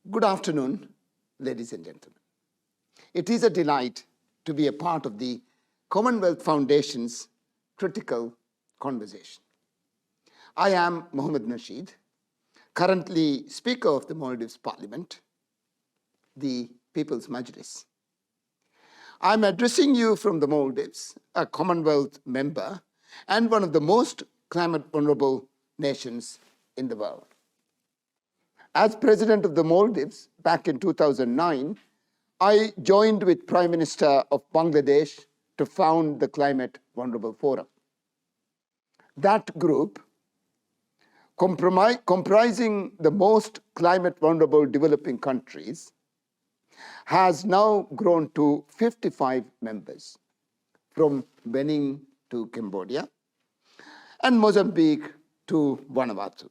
Good afternoon, ladies and gentlemen. It is a delight to be a part of the Commonwealth Foundation's critical conversation. I am Mohamed Nasheed, currently Speaker of the Maldives Parliament, the People's Majlis. I'm addressing you from the Maldives, a Commonwealth member and one of the most climate vulnerable nations in the world. As President of the Maldives back in 2009, I joined with Prime Minister of Bangladesh to found the Climate Vulnerable Forum. That group, comprising the most climate vulnerable developing countries, has now grown to 55 members, from Benin to Cambodia and Mozambique to Vanuatu.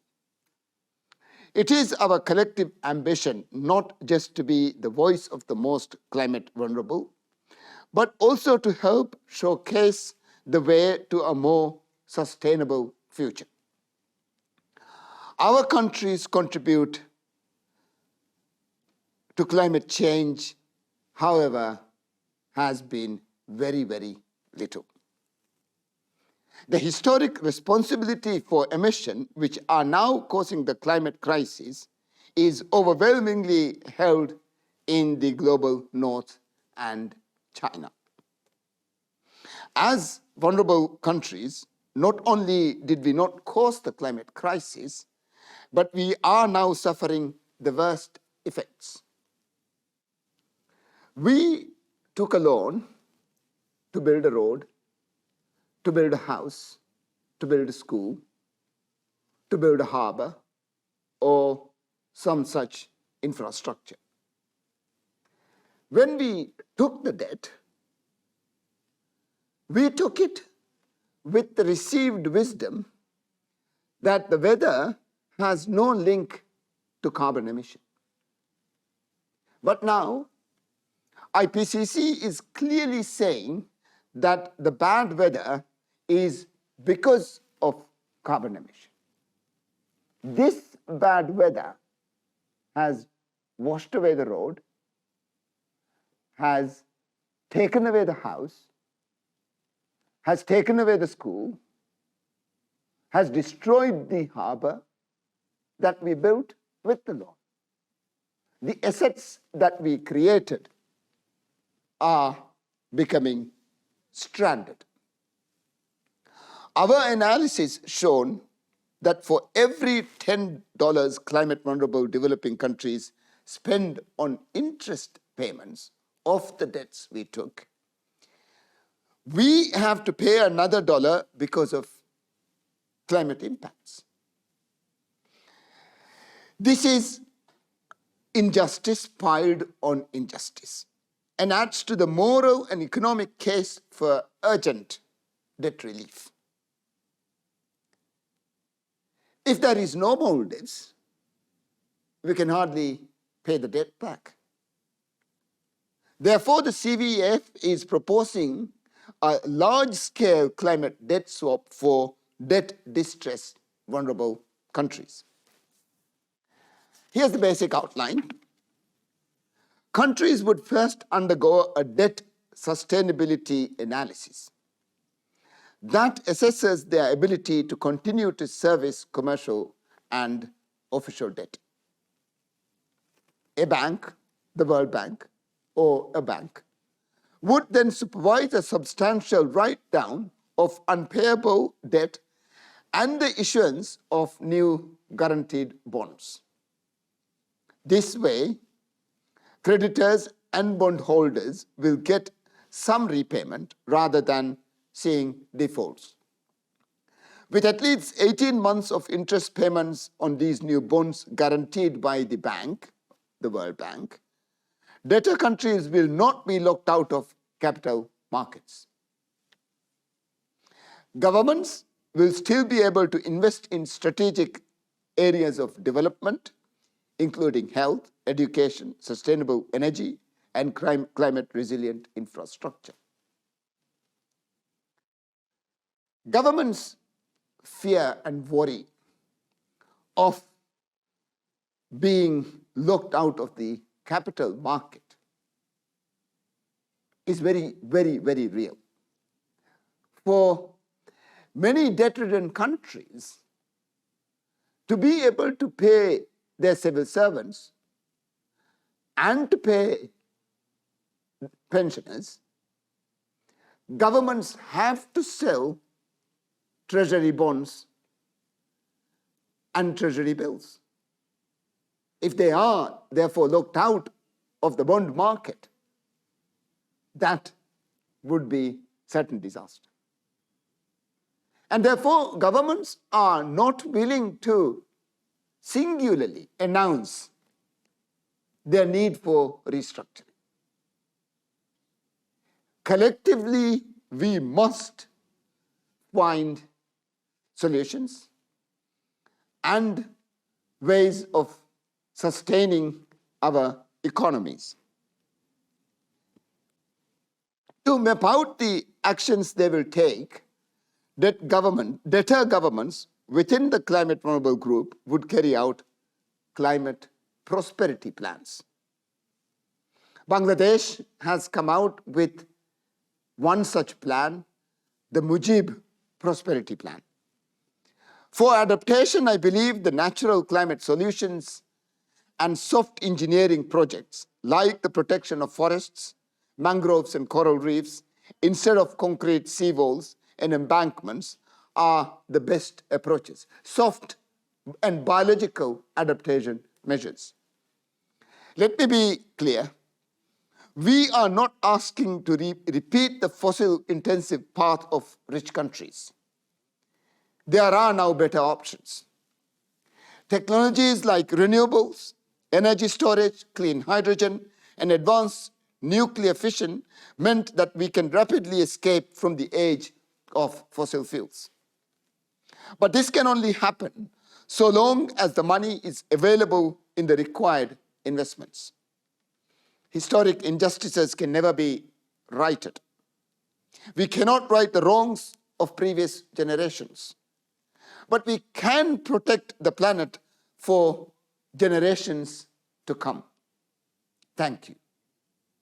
It is our collective ambition not just to be the voice of the most climate vulnerable, but also to help showcase the way to a more sustainable future. Our countries contribute to climate change, however, has been very, very little. The historic responsibility for emission, which are now causing the climate crisis, is overwhelmingly held in the global north and China. As vulnerable countries, not only did we not cause the climate crisis, but we are now suffering the worst effects. We took a loan to build a road, to build a house, to build a school, to build a harbor, or some such infrastructure. When we took the debt, we took it with the received wisdom that the weather has no link to carbon emission. But now, IPCC is clearly saying that the bad weather is because of carbon emission. This bad weather has washed away the road, has taken away the house, has taken away the school, has destroyed the harbor that we built with the loan. The assets that we created are becoming stranded. Our analysis shown that for every $10 climate vulnerable developing countries spend on interest payments of the debts we took, we have to pay another dollar because of climate impacts. This is injustice piled on injustice and adds to the moral and economic case for urgent debt relief. If there is no Maldives, we can hardly pay the debt back. Therefore, the CVF is proposing a large-scale climate debt swap for debt-distressed vulnerable countries. Here's the basic outline. Countries would first undergo a debt sustainability analysis that assesses their ability to continue to service commercial and official debt. A bank, the World Bank, or a bank, would then supervise a substantial write-down of unpayable debt and the issuance of new guaranteed bonds. This way, creditors and bondholders will get some repayment rather than seeing defaults. With at least 18 months of interest payments on these new bonds guaranteed by the bank, the World Bank, debtor countries will not be locked out of capital markets. Governments will still be able to invest in strategic areas of development, including health, education, sustainable energy, and climate-resilient infrastructure. Governments fear and worry of being locked out of the capital market is very, very, very real. For many debt-ridden countries, to be able to pay their civil servants and to pay pensioners, governments have to sell treasury bonds and treasury bills. If they are therefore locked out of the bond market, that would be certain disaster. And therefore, governments are not willing to singularly announce their need for restructuring. Collectively, we must find solutions and ways of sustaining our economies. To map out the actions they will take, debtor governments within the climate vulnerable group would carry out climate prosperity plans. Bangladesh has come out with one such plan, the Mujib Prosperity Plan. For adaptation, I believe the natural climate solutions and soft engineering projects like the protection of forests, mangroves and coral reefs, instead of concrete seawalls and embankments, are the best approaches. Soft and biological adaptation measures. Let me be clear. We are not asking to repeat the fossil-intensive path of rich countries. There are now better options. Technologies like renewables, energy storage, clean hydrogen, and advanced nuclear fission meant that we can rapidly escape from the age of fossil fuels. But this can only happen so long as the money is available in the required investments. Historic injustices can never be righted. We cannot right the wrongs of previous generations, but we can protect the planet for generations to come. Thank you.